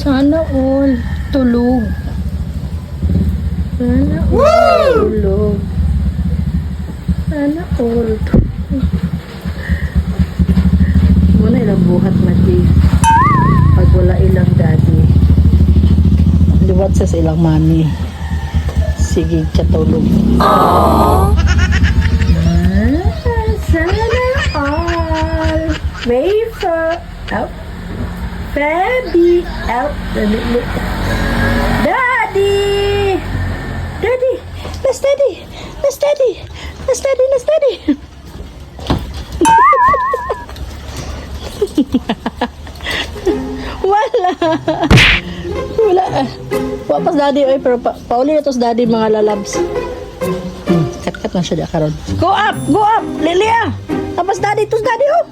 Sana all tulog. Sana all tulog. Sana all tulog. Muna ilang buhat mati. Pag wala ilang daddy. Liwat sa ilang mami. Sige, katulog. Sana all. Wafer. Out. Baby. Out. Daddy. Daddy. Let's daddy. Let's daddy. Let's daddy. Let's daddy. Wala. Wala. Wapas daddy. Oy, pero pauli na tos daddy mga lalabs. Kat-kat na siya di akaroon. Go up! Go up! Lilia! Tapos daddy. Tos daddy oh!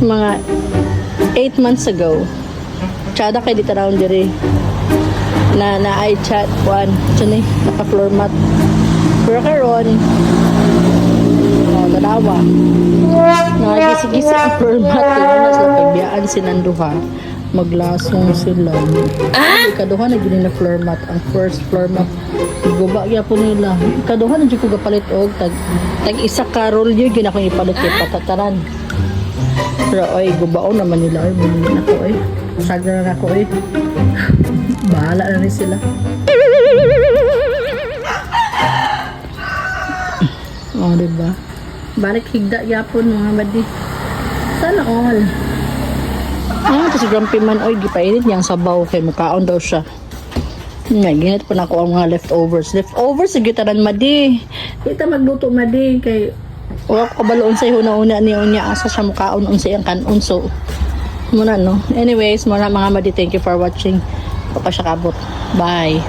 Mga 8 months ago, tsada kay dito round diri na I chat one chani naka floor mat pero karon dalawa nagisi-gisi ang floor mat pero na sila pagbiyaan sinanduha maglasong sila ikaduha na gini na floor mat ang first floor mat guba gyapon nila ikaduha na jud ko gapalit og tag isa ka roll yun gina ko ipalit kay patataran. Pero oy, gubao naman nila. Oy, bumili na ko oy. Sagra na ako oy. Bahala na rin sila. Oh, diba? Balik higda yapon mga badi. Sana all. Ito si Grumpy Man. Oy, gipainit niyang sabaw kay mukaon daw siya. Ginit pa na ako ang mga leftovers. Leftovers, sige tanan madi. Kita magluto madi kay wala ko kabaloon sa una-una niya asa siya mukaon unsa iyang kanon so muna no. Anyways, mga madi, thank you for watching. Pa siya kabot. Bye.